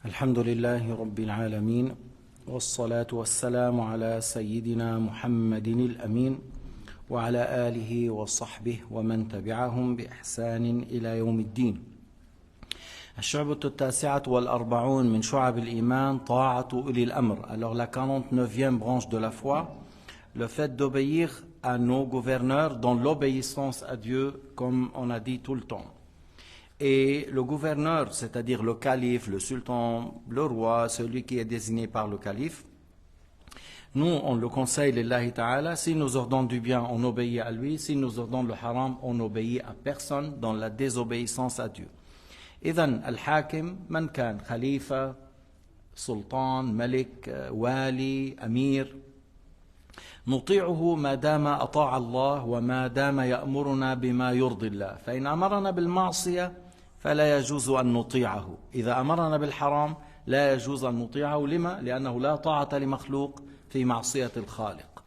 الحمد لله رب العالمين والصلاة والسلام على سيدنا محمد الأمين وعلى آله وصحبه ومن تبعهم بإحسان إلى يوم الدين. الشعبة 49 من شعب الإيمان طاعة أولي الأمر. Alors la 49e branche de la foi, le fait d'obéir à nos gouverneurs dans l'obéissance à Dieu, comme on a dit tout le temps. Et le gouverneur, c'est-à-dire le calife, le sultan, le roi, celui qui est désigné par le calife, nous, on le conseille, lillahi ta'ala, s'il nous ordonne du bien, on obéit à lui, s'il nous ordonne le haram, on obéit à personne dans la désobéissance à Dieu. إذن الحاكم من كان خليفة سلطان ملك والي أمير نطيعه ما دام أطاع الله وما دام يأمرنا بما يرضي الله فإن أمرنا بالمعصية فلا يجوز أن نطيعه إذا أمرنا بالحرام لا يجوز أن نطيعه لما؟ لأنه لا طاعة لمخلوق في معصية الخالق.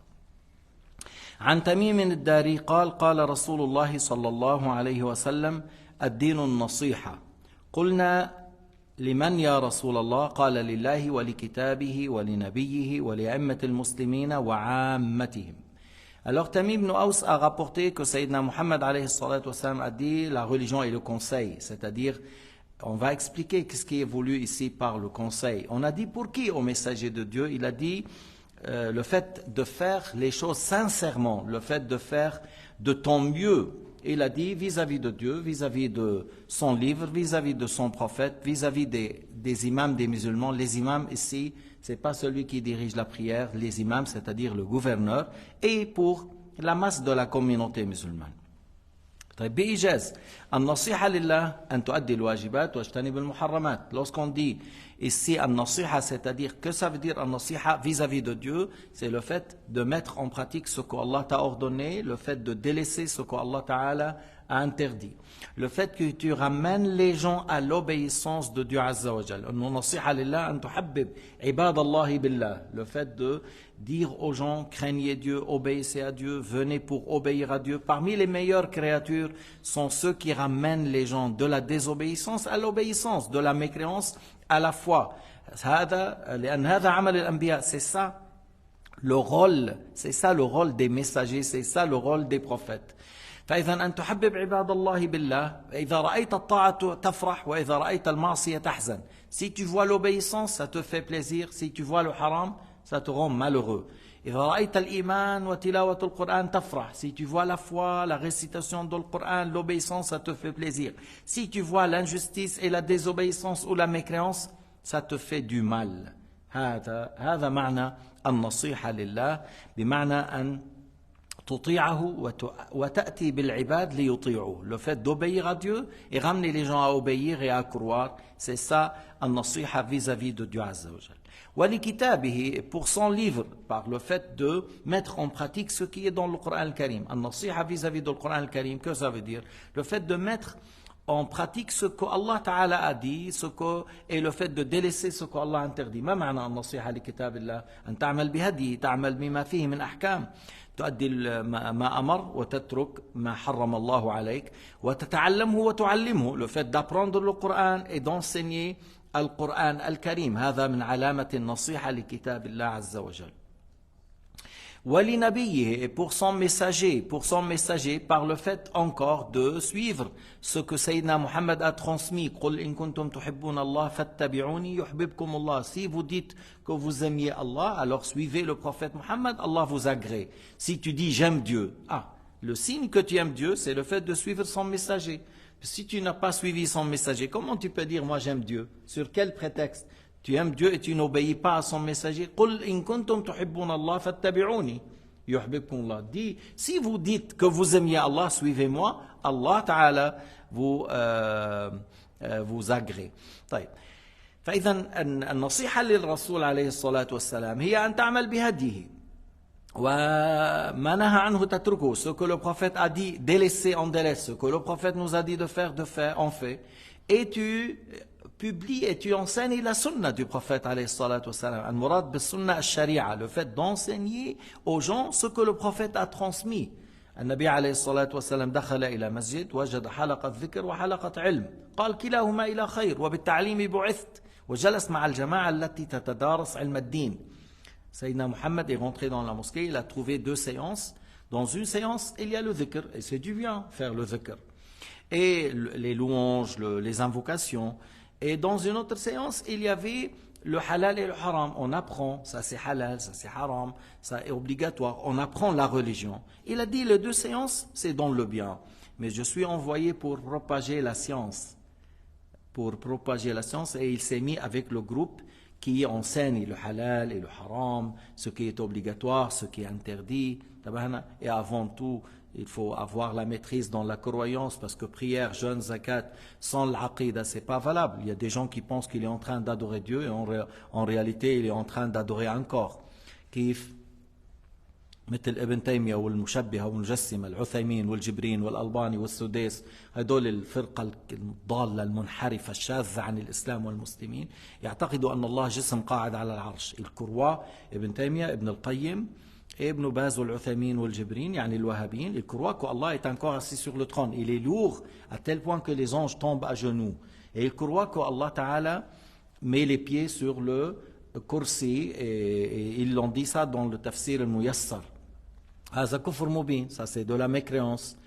عن تميم الداري قال رسول الله صلى الله عليه وسلم الدين النصيحة قلنا لمن يا رسول الله قال لله ولكتابه ولنبيه ولأئمة المسلمين وعامتهم. Alors Tamim ibn Aus a rapporté que Sayyidina Muhammad alayhi salatu wassalam a dit la religion est le conseil, c'est-à-dire on va expliquer ce qui est voulu ici par le conseil. On a dit pour qui au messager de Dieu? Il a dit le fait de faire les choses sincèrement, le fait de faire de ton mieux. Il a dit vis-à-vis de Dieu, vis-à-vis de son livre, vis-à-vis de son prophète, vis-à-vis des imams des musulmans. Les imams ici, ce n'est pas celui qui dirige la prière, les imams, c'est-à-dire le gouverneur, et pour la masse de la communauté musulmane. بإيجاز النصيحة لله أن تؤدي الواجبات واجتنب المحرمات. Lorsqu'on dit ici النصيحة, c'est-à-dire que ça veut dire النصيحة vis-à-vis de Dieu, c'est le fait de mettre en pratique ce qu'Allah t'a ordonné, le fait de délaisser ce qu'Allah Ta'ala a interdit, le fait que tu ramènes les gens à l'obéissance de Dieu Azza wa Jal. النصيحة لله أن تحبب عباد الله بالله, le fait de dire aux gens craignez Dieu, obéissez à Dieu, venez pour obéir à Dieu. Parmi les meilleures créatures sont ceux qui ramènent les gens de la désobéissance à l'obéissance, de la mécréance à la foi. C'est ça le rôle, c'est ça le rôle des messagers, c'est ça le rôle des prophètes. فإذا أن تحبب عباد الله بالله إذا رأيت الطاعة تفرح وإذا رأيت المعصية تحزن. Si tu vois l'obéissance, ça te fait plaisir. Si tu vois le haram, ça te rend malheureux. إذا رأيت الإيمان وتلاوة القرآن تفرح. Si tu vois la foi, la récitation du Coran, l'obéissance, ça te fait plaisir. Si tu vois l'injustice et la désobéissance ou la mécréance, ça te fait du mal. هذا معنى النصيحة لله بمعنى أن تطيعه وتأتي بالعباد ليطيعوه. Le fait d'obéir à Dieu et ramener les gens à obéir et à croire, c'est ça النصيحة vis-à-vis de Dieu Azza wa Jal. ولكتابه, pour son livre, par le fait de mettre en pratique ce qui est dans le Coran al-Karim. النصيحة vis-à-vis du Coran al-Karim, que ça veut dire? Le fait de mettre en pratique ce que Allah Ta'ala a dit, et le fait de délaisser ce qu'Allah a interdit. ما معنى النصيحة لكتاب الله؟ أن تعمل بهديه، تعمل بما فيه من أحكام، تؤدي ما أمر وتترك ما حرم الله عليك وتتعلمه وتعلمه. Le fait d'apprendre le Coran et d'enseigner القرآن الكريم هذا من علامة النصيحة لكتاب الله عز وجل. ولنبيه, et pour son messager par le fait encore de suivre ce que Sayyidina Muhammad a transmis. قل إن كنتم تحبون الله فاتبعوني يحببكم الله. Si vous dites que vous aimiez Allah, alors suivez le prophète Muhammad, Allah vous agrée. Si tu dis j'aime Dieu, le signe que tu aimes Dieu, c'est le fait de suivre son messager. Si tu n'as pas suivi son messager, comment tu peux dire moi j'aime Dieu? Sur quel prétexte? Tu aimes Dieu et tu n'obéis pas à son messager. قل إن كنتم تحبون الله فاتبعوني يحببكم الله. Dis, si vous dites que vous aimiez Allah, suivez-moi, Allah Ta'ala vous agrée. طيب. فإذا النصيحة للرسول عليه الصلاة والسلام هي أن تعمل بهديه وما نهى عنه تتركه. Ce que le prophète a dit, délaisser, on délaisse. Ce que le prophète nous a dit de faire, on fait. Et tu publies et tu enseignes la sunna du prophète alayhi salatu wassalam. Al-murad bis-sunna al-shari'a, le fait d'enseigner aux gens ce que le prophète a transmis. النبي عليه الصلاة والسلام دخل إلى مسجد وجد حلقة ذكر وحلقة علم قال كلاهما إلى خير وبالتعليم بعثت وجلس مع الجماعة التي تتدارس علم الدين. Sayyidina Muhammad est rentré dans la mosquée, il a trouvé 2 séances. Dans une séance, il y a le dhikr, et c'est du bien faire le dhikr. Et les louanges, les invocations. Et dans une autre séance, il y avait le halal et le haram. On apprend, ça c'est halal, ça c'est haram, ça est obligatoire. On apprend la religion. Il a dit, les 2 séances, c'est dans le bien. Mais je suis envoyé pour propager la science. Pour propager la science, et il s'est mis avec le groupe qui enseigne le halal et le haram, ce qui est obligatoire, ce qui est interdit. Et avant tout, il faut avoir la maîtrise dans la croyance, parce que prière, jeûne, zakat, sans l'aqidah, c'est pas valable. Il y a des gens qui pensent qu'il est en train d'adorer Dieu, et en réalité, il est en train d'adorer un corps. كيف مثل ابن تيمية والمشبهة والمجسمة العثيمين والجبرين والألباني والسديس، هدول الفرقة الضالة المنحرفة الشاذة عن الإسلام والمسلمين، يعتقدوا أن الله جسم قاعد على العرش. الكروا ابن تيمية، ابن القيم, Ibn Baz ou l'Uthaymin ou l'Jibrin, yani le Wahhabin, ils croient qu'Allah est encore assis sur le trône. Il est lourd à tel point que les anges tombent à genoux. Et ils croient qu'Allah Ta'ala met les pieds sur le kursi, et ils l'ont dit ça dans le tafsir al-Muyassar. هذا كفر مبين, ça c'est de la mécréance.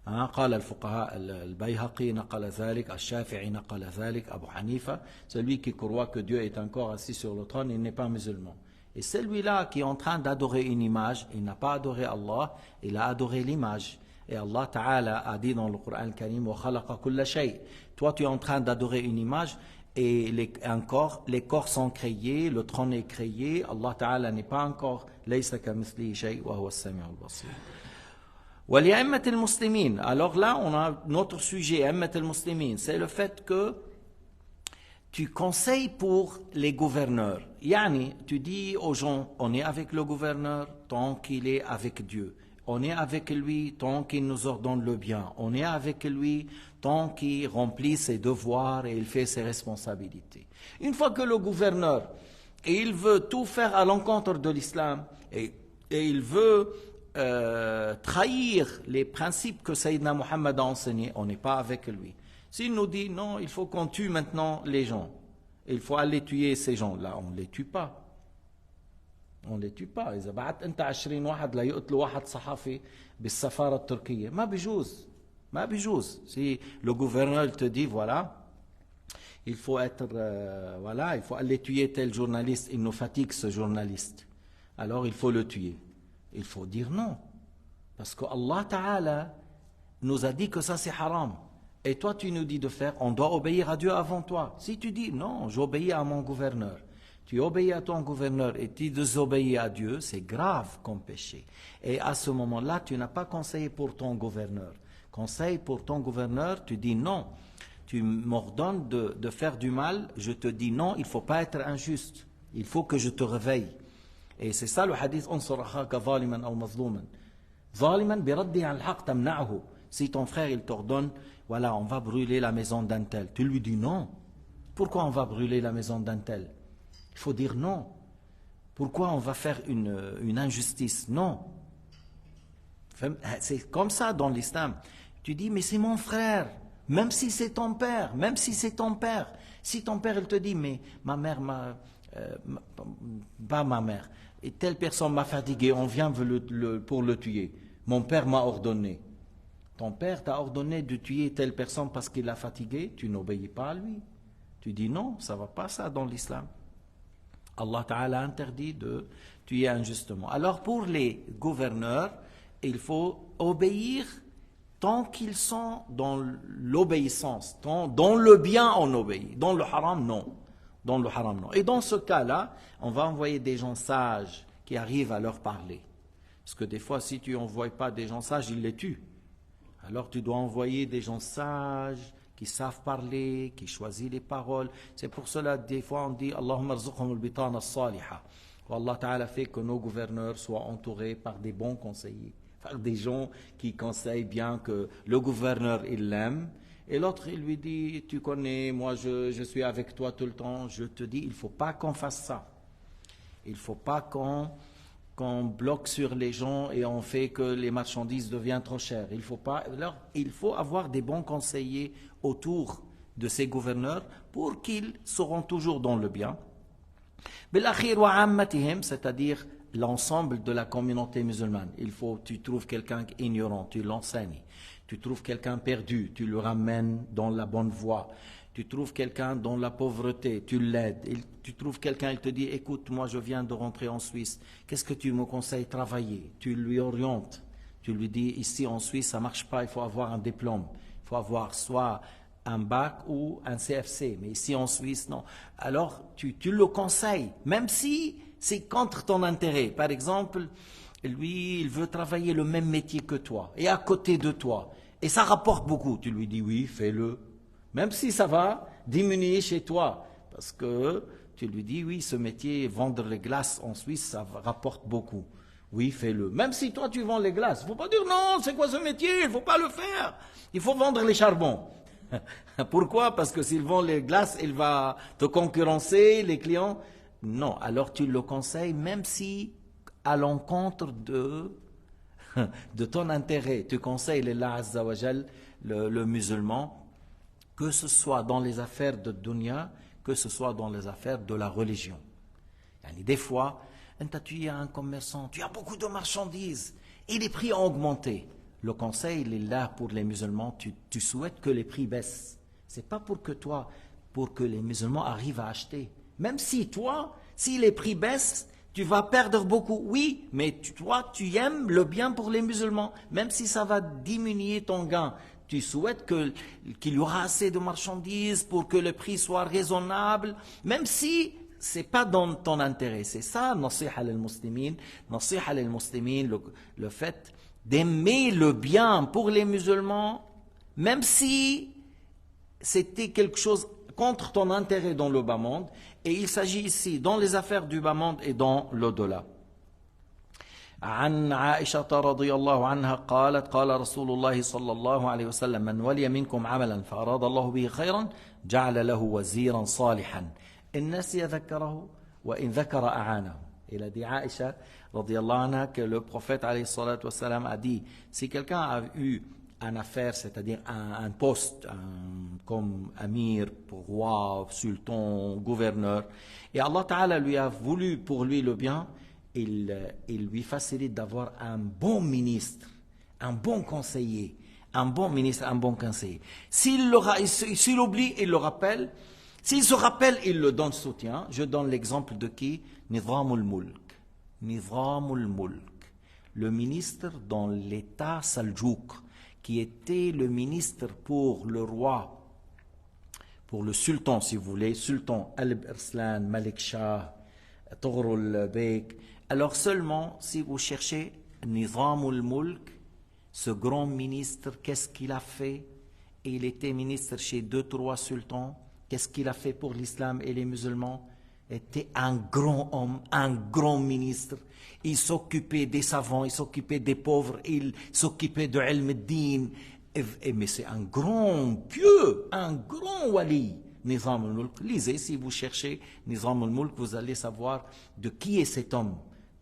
قال الفقهاء البيهقي نقل ذلك, الشافعي نقل ذلك, Abu Hanifa, celui qui croit que Dieu est encore assis sur le trône, il n'est pas musulman. Et celui-là qui est en train d'adorer une image, il n'a pas adoré Allah, il a adoré l'image. Et Allah Ta'ala a dit dans le Coran Karim, وَخَلَقَ كُلَّ شَيْءٍ. Toi tu es en train d'adorer une image, et les corps sont créés, le trône est créé, Allah Ta'ala n'est pas encore لَيْسَ كَمِثْلِهِ شَيْءٍ وَهُوَ السَّمِيعُ الْبَصِيرُ. وَلِأَئِمَّةِ الْمُسْلِمِينَ. Alors là, on a notre sujet, أئمة المسلمين, c'est le fait que tu conseilles pour les gouverneurs. Yani, tu dis aux gens, on est avec le gouverneur tant qu'il est avec Dieu. On est avec lui tant qu'il nous ordonne le bien. On est avec lui tant qu'il remplit ses devoirs et il fait ses responsabilités. Une fois que le gouverneur, et il veut tout faire à l'encontre de l'islam, et il veut trahir les principes que Sayyidina Muhammad a enseignés, on n'est pas avec lui. S'il nous dit, non, il faut qu'on tue maintenant les gens, il faut aller tuer ces gens-là, on ne les tue pas. On ne les tue pas. إذا بعت أنت 20 واحد ليقتلوا واحد صحفي بالسفارة التركية ما بيجوز. ما بيجوز. Si le gouverneur te dit, voilà, il faut être, voilà, il faut aller tuer tel journaliste, il nous fatigue ce journaliste, alors il faut le tuer. Il faut dire non. Parce que Allah Ta'ala nous a dit que ça c'est haram. Et toi, tu nous dis de faire, on doit obéir à Dieu avant toi. Si tu dis, non, j'obéis à mon gouverneur, tu obéis à ton gouverneur et tu désobéis à Dieu, c'est grave comme péché. Et à ce moment-là, tu n'as pas conseillé pour ton gouverneur. Conseil pour ton gouverneur, tu dis non. Tu m'ordonnes de faire du mal, je te dis non, il ne faut pas être injuste. Il faut que je te réveille. Et c'est ça le hadith, انصر أخاك ظالما أو مظلوما. ظالما برده عن الحق تمنعه. Si ton frère il t'ordonne, voilà, on va brûler la maison d'un tel, tu lui dis non. Pourquoi on va brûler la maison d'un tel? Il faut dire non. Pourquoi on va faire une injustice? Non. C'est comme ça dans l'islam. Tu dis, mais c'est mon frère, même si c'est ton père, même si c'est ton père. Si ton père il te dit, mais ma mère pas ma mère, et telle personne m'a fatigué, on vient pour le tuer. Mon père m'a ordonné. Ton père t'a ordonné de tuer telle personne parce qu'il l'a fatigué, tu n'obéis pas à lui. Tu dis non, ça ne va pas ça dans l'islam. Allah Ta'ala interdit de tuer injustement. Alors pour les gouverneurs, il faut obéir tant qu'ils sont dans l'obéissance. Dans le bien, on obéit. Dans le haram, non. Dans le haram, non. Et dans ce cas-là, on va envoyer des gens sages qui arrivent à leur parler. Parce que des fois, si tu n'envoies pas des gens sages, ils les tuent. Alors tu dois envoyer des gens sages, qui savent parler, qui choisissent les paroles. C'est pour cela, des fois, on dit Allahumma rzuqhum al-bitana as-saliha. Allah Ta'ala fait que nos gouverneurs soient entourés par des bons conseillers, par des gens qui conseillent bien, que le gouverneur, il l'aime. Et l'autre, il lui dit, tu connais, moi je suis avec toi tout le temps. Je te dis, il ne faut pas qu'on fasse ça. Il ne faut pas qu'on bloque sur les gens et on fait que les marchandises deviennent trop chères. Il faut pas. Alors, il faut avoir des bons conseillers autour de ces gouverneurs pour qu'ils seront toujours dans le bien. Bil-akhir wa ammatihim, c'est-à-dire l'ensemble de la communauté musulmane. Tu trouves quelqu'un ignorant, tu l'enseignes. Tu trouves quelqu'un perdu, tu le ramènes dans la bonne voie. Tu trouves quelqu'un dans la pauvreté, tu l'aides. Tu trouves quelqu'un, il te dit, écoute, moi je viens de rentrer en Suisse, qu'est-ce que tu me conseilles de travailler? Tu lui orientes, tu lui dis, ici en Suisse ça ne marche pas, il faut avoir un diplôme, il faut avoir soit un bac ou un CFC, mais ici en Suisse, non. Alors tu le conseilles, même si c'est contre ton intérêt. Par exemple, lui, il veut travailler le même métier que toi, et à côté de toi, et ça rapporte beaucoup. Tu lui dis, oui, fais-le. Même si ça va diminuer chez toi, parce que tu lui dis, oui, ce métier, vendre les glaces en Suisse, ça rapporte beaucoup. Oui, fais-le. Même si toi, tu vends les glaces, il ne faut pas dire, non, c'est quoi ce métier, il ne faut pas le faire. Il faut vendre les charbons. Pourquoi? Parce que s'il vend les glaces, il va te concurrencer, les clients. Non, alors tu le conseilles, même si à l'encontre de ton intérêt. Tu conseilles Allah Azza wa Jal, le musulman, que ce soit dans les affaires de dunya, que ce soit dans les affaires de la religion. Des fois, tu es un commerçant, tu as beaucoup de marchandises et les prix ont augmenté. Le conseil, il est là pour les musulmans, tu souhaites que les prix baissent. Ce n'est pas pour que les musulmans arrivent à acheter. Même si si les prix baissent, tu vas perdre beaucoup. Oui, mais toi, tu aimes le bien pour les musulmans, même si ça va diminuer ton gain. Tu souhaites qu'il y aura assez de marchandises pour que le prix soit raisonnable, même si ce n'est pas dans ton intérêt. C'est ça, nasiha al-muslimin, le fait d'aimer le bien pour les musulmans, même si c'était quelque chose contre ton intérêt dans le bas monde. Et il s'agit ici dans les affaires du bas monde et dans l'au-delà. عن عائشة رضي الله عنها قالت قال رسول الله صلى الله عليه وسلم من ولي منكم عملا فأراد الله به خيرا جعل له وزيرا صالحا إن نسي ذكره وإن ذكر أعانه. Il a dit Aïcha radiyallahu anha que le prophète alayhi salatu wassalam a dit, si quelqu'un a eu une affaire, c'est-à-dire un poste comme amir, roi, sultan, gouverneur, et Allah Ta'ala lui a voulu pour lui le bien, il lui facilite d'avoir un bon ministre, un bon conseiller, un bon ministre, un bon conseiller. S'il oublie, il le rappelle. S'il se rappelle, il le donne soutien. Je donne l'exemple de qui? Nizamul Mulk. Nizamul Mulk. Le ministre dans l'état Saljouk, qui était le ministre pour le roi, pour le sultan, si vous voulez, sultan Alb Arslan, Malik Shah, Toghrul Bek. Alors seulement, si vous cherchez Nizamul Mulk, ce grand ministre, qu'est-ce qu'il a fait? Il était ministre chez 2-3 sultans. Qu'est-ce qu'il a fait pour l'islam et les musulmans? Il était un grand homme, un grand ministre. Il s'occupait des savants, il s'occupait des pauvres, il s'occupait de Ilm al-Din. Mais c'est un grand pieux, un grand wali. Nizam al-Mulk. Lisez, si vous cherchez Nizam al-Mulk, vous allez savoir de qui est cet homme.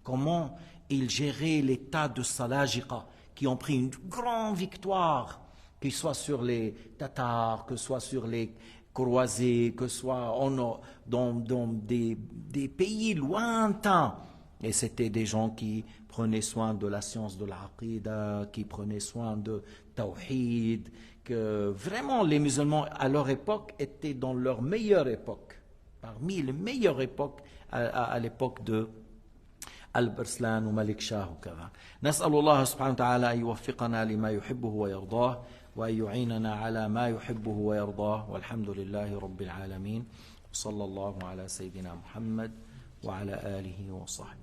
Comment il gérait l'état de Salajiqa, qui ont pris une grande victoire, que ce soit sur les Tatars, que ce soit sur les croisés, que ce soit dans des pays lointains. Et c'était des gens qui prenaient soin de la science de l'aqida, qui prenaient soin de Tawhid, que vraiment les musulmans à leur époque étaient dans leur meilleure époque, parmi les meilleures époques à l'époque de Alb Arslan ou Malik Shah ou كذا. نسأل الله سبحانه وتعالى أن يوفقنا لما يحبه ويرضاه وأن يعيننا على ما يحبه ويرضاه والحمد لله رب العالمين وصلى الله على سيدنا محمد وعلى آله وصحبه